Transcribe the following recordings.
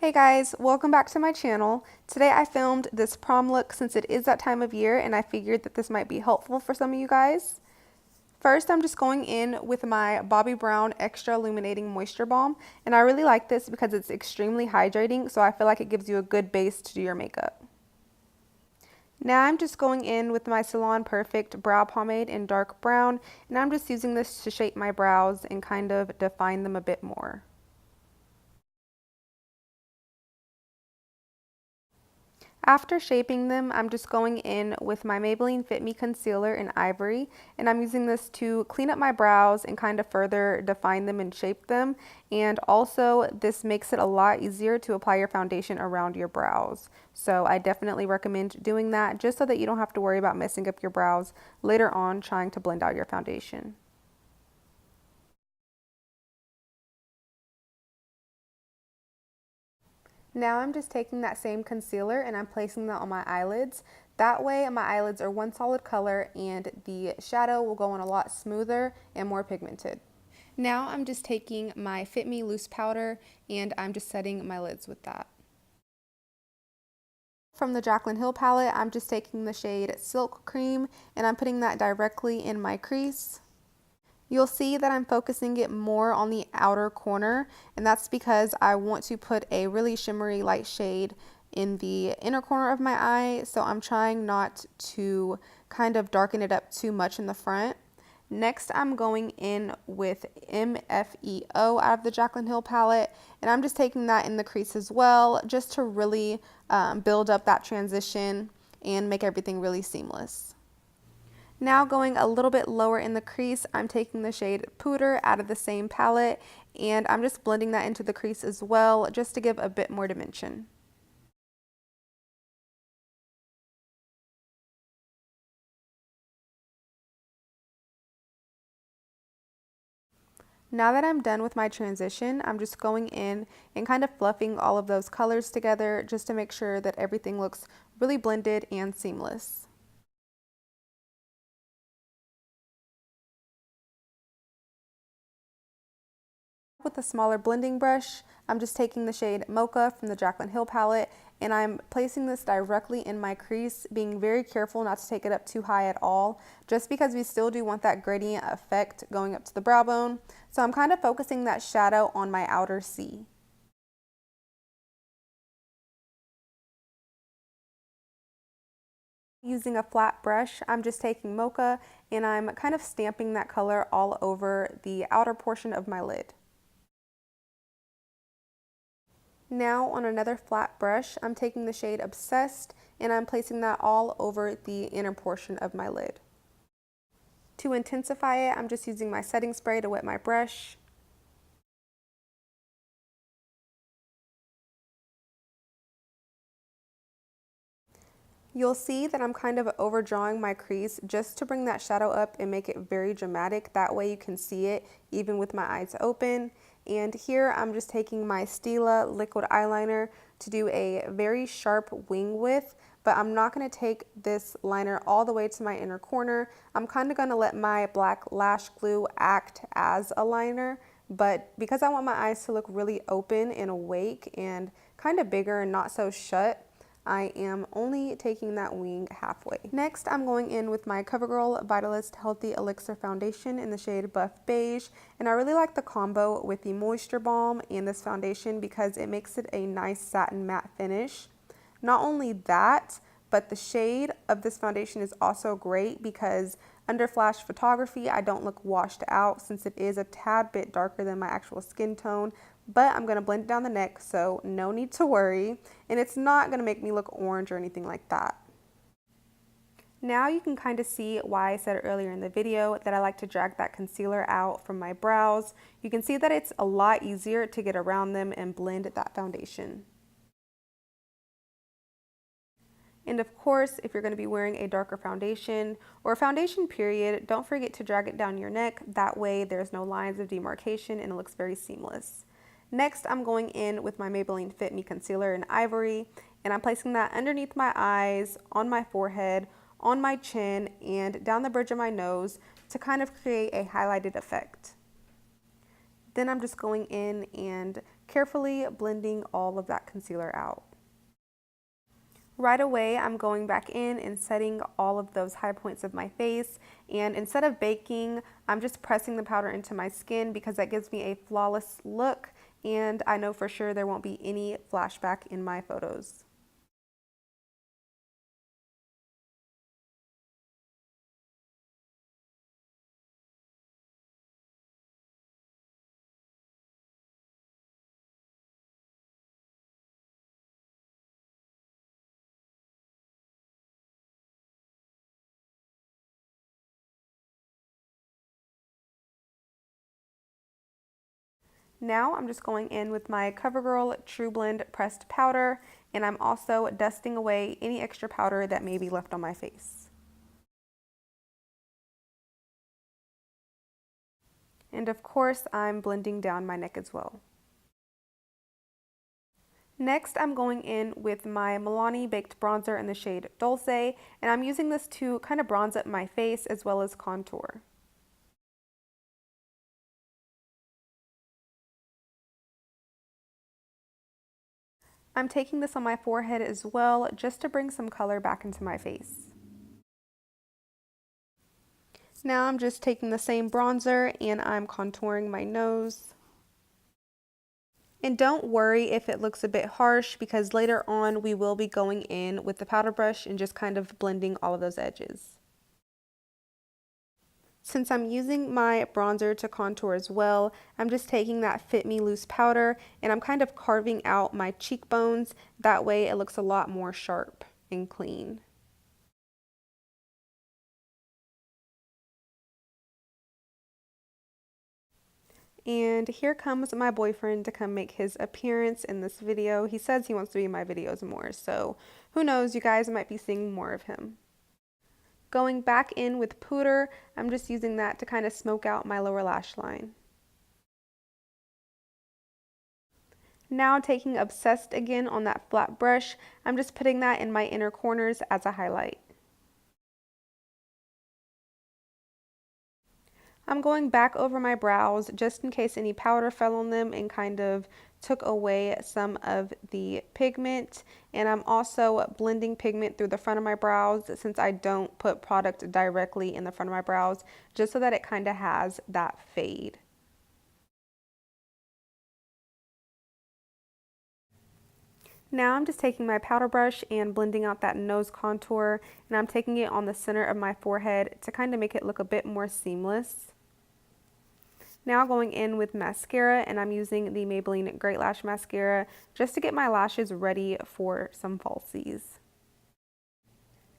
Hey guys, welcome back to my channel. Today I filmed this prom look since it is that time of year and I figured that this might be helpful for some of you guys. First, I'm just going in with my Bobbi Brown Extra Illuminating Moisture Balm, and I really like this because it's extremely hydrating, so I feel like it gives you a good base to do your makeup. Now I'm just going in with my Salon Perfect Brow Pomade in dark brown, and I'm just using this to shape my brows and kind of define them a bit more. After shaping them, I'm just going in with my Maybelline Fit Me Concealer in Ivory, and I'm using this to clean up my brows and kind of further define them and shape them. And also, this makes it a lot easier to apply your foundation around your brows. So I definitely recommend doing that just so that you don't have to worry about messing up your brows later on trying to blend out your foundation. Now I'm just taking that same concealer and I'm placing that on my eyelids. That way my eyelids are one solid color and the shadow will go on a lot smoother and more pigmented. Now I'm just taking my Fit Me loose powder and I'm just setting my lids with that. From the Jaclyn Hill palette, I'm just taking the shade Silk Cream and I'm putting that directly in my crease. You'll see that I'm focusing it more on the outer corner, and that's because I want to put a really shimmery light shade in the inner corner of my eye, so I'm trying not to kind of darken it up too much in the front. Next, I'm going in with MFEO out of the Jaclyn Hill palette, and I'm just taking that in the crease as well, just to really build up that transition and make everything really seamless. Now going a little bit lower in the crease, I'm taking the shade Pooter out of the same palette and I'm just blending that into the crease as well just to give a bit more dimension. Now that I'm done with my transition, I'm just going in and kind of fluffing all of those colors together just to make sure that everything looks really blended and seamless. With a smaller blending brush, I'm just taking the shade Mocha from the Jaclyn Hill palette and I'm placing this directly in my crease, being very careful not to take it up too high at all, just because we still do want that gradient effect going up to the brow bone. So I'm kind of focusing that shadow on my outer C. Using a flat brush, I'm just taking Mocha and I'm kind of stamping that color all over the outer portion of my lid. Now on another flat brush, I'm taking the shade Obsessed and I'm placing that all over the inner portion of my lid. To intensify it, I'm just using my setting spray to wet my brush. You'll see that I'm kind of overdrawing my crease just to bring that shadow up and make it very dramatic. That way you can see it even with my eyes open. And here I'm just taking my Stila liquid eyeliner to do a very sharp wing width, but I'm not going to take this liner all the way to my inner corner. I'm kind of going to let my black lash glue act as a liner, but because I want my eyes to look really open and awake and kind of bigger and not so shut, I am only taking that wing halfway. Next, I'm going in with my CoverGirl Vitalist Healthy Elixir Foundation in the shade Buff Beige. And I really like the combo with the Moisture Balm and this foundation because it makes it a nice satin matte finish. Not only that, but the shade of this foundation is also great because under flash photography, I don't look washed out since it is a tad bit darker than my actual skin tone. But I'm going to blend it down the neck, so no need to worry. And it's not going to make me look orange or anything like that. Now you can kind of see why I said earlier in the video that I like to drag that concealer out from my brows. You can see that it's a lot easier to get around them and blend that foundation. And of course, if you're going to be wearing a darker foundation or a foundation period, don't forget to drag it down your neck. That way there's no lines of demarcation and it looks very seamless. Next, I'm going in with my Maybelline Fit Me Concealer in Ivory, and I'm placing that underneath my eyes, on my forehead, on my chin, and down the bridge of my nose to kind of create a highlighted effect. Then I'm just going in and carefully blending all of that concealer out. Right away, I'm going back in and setting all of those high points of my face, and instead of baking, I'm just pressing the powder into my skin because that gives me a flawless look, and I know for sure there won't be any flashback in my photos. Now I'm just going in with my CoverGirl True Blend pressed powder, and I'm also dusting away any extra powder that may be left on my face. And of course, I'm blending down my neck as well. Next, I'm going in with my Milani Baked Bronzer in the shade Dolce, and I'm using this to kind of bronze up my face as well as contour. I'm taking this on my forehead as well, just to bring some color back into my face. Now I'm just taking the same bronzer and I'm contouring my nose. And don't worry if it looks a bit harsh, because later on we will be going in with the powder brush and just kind of blending all of those edges. Since I'm using my bronzer to contour as well, I'm just taking that Fit Me Loose powder and I'm kind of carving out my cheekbones. That way it looks a lot more sharp and clean. And here comes my boyfriend to come make his appearance in this video. He says he wants to be in my videos more, so who knows, you guys might be seeing more of him. Going back in with puder, I'm just using that to kind of smoke out my lower lash line. Now taking Obsessed again on that flat brush, I'm just putting that in my inner corners as a highlight. I'm going back over my brows just in case any powder fell on them and kind of took away some of the pigment. And I'm also blending pigment through the front of my brows since I don't put product directly in the front of my brows, just so that it kind of has that fade. Now I'm just taking my powder brush and blending out that nose contour, and I'm taking it on the center of my forehead to kind of make it look a bit more seamless. Now going in with mascara, and I'm using the Maybelline Great Lash Mascara just to get my lashes ready for some falsies.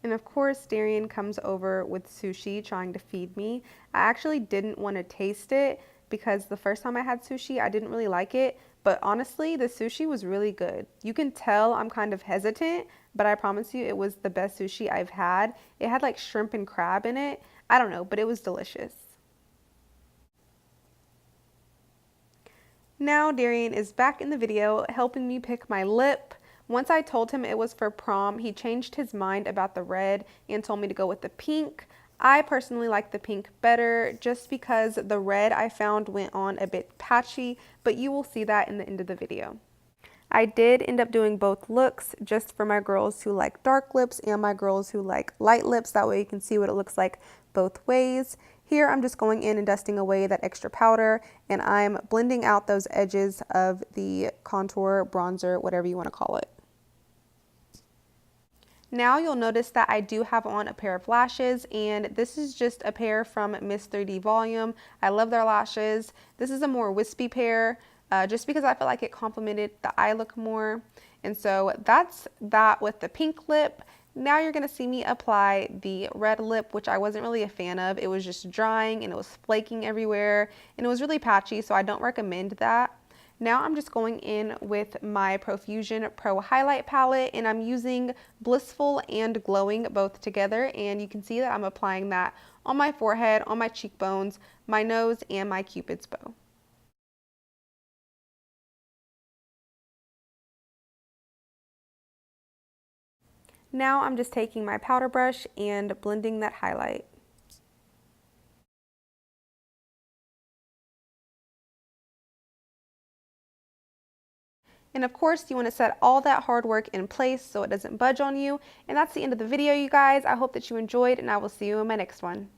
And of course, Darian comes over with sushi trying to feed me. I actually didn't want to taste it because the first time I had sushi, I didn't really like it. But honestly, the sushi was really good. You can tell I'm kind of hesitant, but I promise you it was the best sushi I've had. It had like shrimp and crab in it. I don't know, but it was delicious. Now Darian is back in the video helping me pick my lip. Once I told him it was for prom, he changed his mind about the red and told me to go with the pink. I personally like the pink better just because the red I found went on a bit patchy, but you will see that in the end of the video. I did end up doing both looks just for my girls who like dark lips and my girls who like light lips. That way you can see what it looks like both ways. Here I'm just going in and dusting away that extra powder, and I'm blending out those edges of the contour, bronzer, whatever you want to call it. Now you'll notice that I do have on a pair of lashes, and this is just a pair from Miss 3D Volume. I love their lashes. This is a more wispy pair, just because I feel like it complemented the eye look more. And so that's that with the pink lip. Now you're going to see me apply the red lip, which I wasn't really a fan of. It was just drying and it was flaking everywhere and it was really patchy, so I don't recommend that. Now I'm just going in with my Profusion Pro Highlight Palette, and I'm using Blissful and Glowing both together, and you can see that I'm applying that on my forehead, on my cheekbones, my nose, and my Cupid's bow. Now I'm just taking my powder brush and blending that highlight. And of course, you want to set all that hard work in place so it doesn't budge on you. And that's the end of the video, you guys. I hope that you enjoyed, and I will see you in my next one.